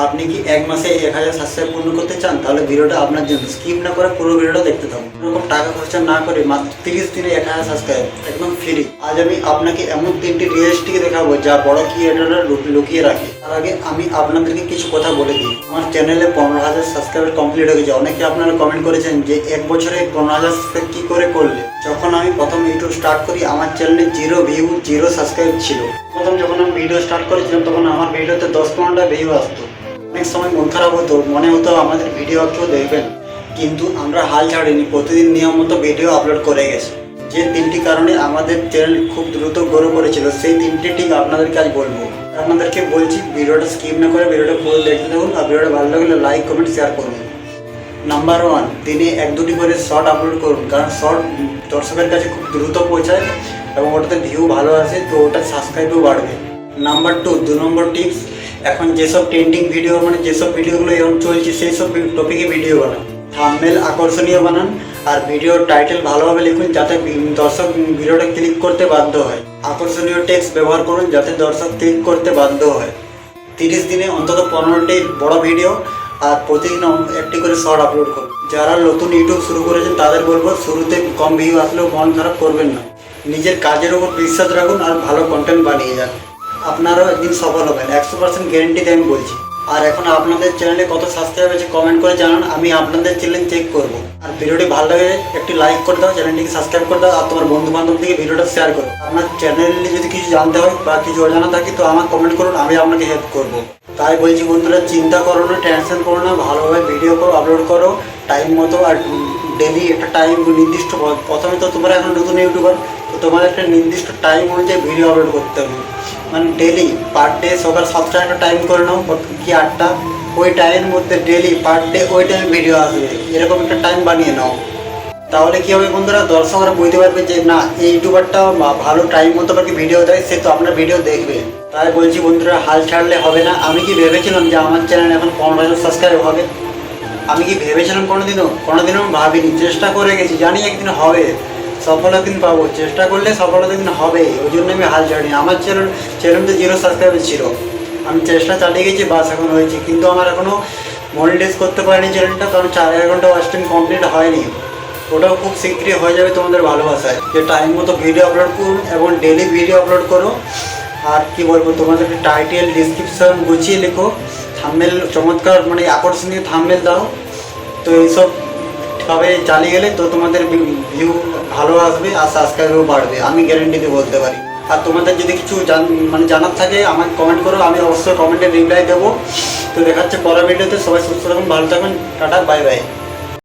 আপনি কি এক মাসে 1000 সাবস্ক্রাইব পূর্ণ করতে চান? তাহলে ভিডিওটা আপনার জন্য, স্কিপ না করে পুরো ভিডিওটা দেখতে থাকুন। এরকম টাকা খরচা না করে মাত্র 30 দিনে 1000 সাবস্ক্রাইব একদম ফ্রি। আজ আমি আপনাকে এমন 3টি রিয়েলিস্টিক দেখাবো যা বড় ক্রিয়েটররা লুকিয়ে রাখে। তার আগে আমি আপনাদেরকে কিছু কথা বলে দিই। আমার চ্যানেলে 15,000 সাবস্ক্রাইবার কমপ্লিট হয়ে গেছে। অনেকে আপনারা কমেন্ট করেছেন যে এক বছরে 15,000 সাবস্ক্রাইব কী করে করলে। যখন আমি প্রথম ইউটিউব স্টার্ট করি আমার চ্যানেলে 0 ভিউ 0 সাবস্ক্রাইব ছিল। প্রথম যখন আমি ভিডিও স্টার্ট করেছিলাম তখন আমার ভিডিওতে 10-15টা ভিউ আসতো। অনেক সময় মন খারাপ হতো, মনে হতো আমাদের ভিডিও কেউ দেখবেন, কিন্তু আমরা হাল ছাড়িনি, প্রতিদিন নিয়ম মতো ভিডিও আপলোড করে গেছি। যে 3টি কারণে আমাদের চ্যানেল খুব দ্রুত গ্রো করেছিল, সেই 3টি ঠিক আপনাদেরকে আজ বলবো। আপনাদেরকে বলছি ভিডিওটা স্কিপ না করে ভিডিওটা পুরো দেখতে থাকুন, আর ভিডিওটা ভালো লাগলে লাইক কমেন্ট শেয়ার করুন। নাম্বার 1, দিনে 1-2টি করে শর্ট আপলোড করুন, কারণ শর্ট দর্শকের কাছে খুব দ্রুত পৌঁছায় এবং ওটাতে ভিউ ভালো আসে, তো ওটা সাবস্ক্রাইবও বাড়বে। নাম্বার 2, 2 নম্বর টিপস, এখন যেসব ট্রেন্ডিং ভিডিও মানে যেসব ভিডিওগুলো এখন চলছে সেই সব টপিকে ভিডিও বানান। থাম্বনেল আকর্ষণীয় বানান আর ভিডিওর টাইটেল ভালোভাবে লিখুন যাতে দর্শক ভিডিওটা ক্লিক করতে বাধ্য হয়। আকর্ষণীয় টেক্সট ব্যবহার করুন যাতে দর্শক ক্লিক করতে বাধ্য হয়। 30 দিনে অন্তত 15টি বড় ভিডিও আর প্রতিদিন একটি করে শর্ট আপলোড করুন। যারা নতুন ইউটিউব শুরু করেছেন তাদের বলবো শুরুতে কম ভিউ আসলেও মন খারাপ করবেন না। নিজের কাজের উপর বিশ্বাস রাখুন আর ভালো কন্টেন্ট বানিয়ে যান, আপনারাও একদিন সফল হবেন, 100% গ্যারেন্টিতে আমি বলছি। আর এখন আপনাদের চ্যানেলে কত সাবস্ক্রাইব আছে কমেন্ট করে জানান, আমি আপনাদের চ্যানেল চেক করব। আর ভিডিওটি ভালো লাগে একটি লাইক করে দাও, চ্যানেলটিকে সাবস্ক্রাইব করে দাও আর তোমার বন্ধু বান্ধবদেরকে ভিডিওটা শেয়ার করো। আপনার চ্যানেলে যদি কিছু জানতে হয় বা কিছু অজানা থাকে তো আমার কমেন্ট করুন, আমি আপনাকে হেল্প করব। তাই বলছি বন্ধুরা, চিন্তা করো না, টেনশন করো না, ভালোভাবে ভিডিও করো, আপলোড করো টাইম মতো। আর ডেলি একটা টাইম নির্দিষ্ট, প্রথমে তো তোমরা এখন নতুন ইউটিউবার, তো তোমার একটা নির্দিষ্ট টাইম অনুযায়ী ভিডিও আপলোড করতে হবে। মানে ডেলি পার ডে সকাল 7টায় একটা টাইম করে নাও কি 8টা, ওই টাইমের মধ্যে ডেলি পার ডে ওই টাইমে ভিডিও আসবে, এরকম একটা টাইম বানিয়ে নাও। তাহলে কী হবে বন্ধুরা, দর্শকরা বুঝতে পারবে যে না এই ইউটিউবারটা ভালো টাইম মতো বাকি ভিডিও দেয়, সে তো আপনার ভিডিও দেখবে। তাই বলছি বন্ধুরা, হাল ছাড়লে হবে না। আমি কি ভেবেছিলাম যে আমার চ্যানেল এখন 15,000 সাবস্ক্রাইব হবে? আমি কি ভেবেছিলাম কোনোদিনও ভাবিনি। চেষ্টা করে গেছি, জানি একদিন হবে, সফলতা দিন পাবো। চেষ্টা করলে সফলতা দিন হবে, ওই জন্য আমি হাল ছাড়িনি। আমার চ্যানেলতে 0 সাবস্ক্রাইবার ছিল, আমি চেষ্টা চালিয়ে গেছি, বাস এখন হয়েছে। কিন্তু আমার এখনও মনিটাইজ করতে পারিনি চ্যানেলটা, কারণ 4 ঘন্টা ওয়াচ টাইম কমপ্লিট হয়নি। ওটাও খুব শীঘ্রই হয়ে যাবে তোমাদের ভালোবাসায়। যে টাইম মতো ভিডিও আপলোড করুন এবং ডেলি ভিডিও আপলোড করো। আর কি বলবো, তোমাদের টাইটেল ডিসক্রিপশন গুছিয়ে লেখো, থাম্বনেল চমৎকার মানে আকর্ষণীয় থাম্বনেল দাও। তো এইসবভাবে চালিয়ে গেলে তো তোমাদের ভিউ ভালো আসবে আর সাবস্ক্রাইবও বাড়বে, আমি গ্যারেন্টিতে বলতে পারি। আর তোমাদের যদি কিছু জানার থাকে আমাকে কমেন্ট করো, আমি অবশ্যই কমেন্টে রিপ্লাই দেবো। তো দেখাচ্ছে পরের ভিডিওতে। সবাই সুস্থ থাকুন, ভালো থাকুন, টাটা, বাই বাই।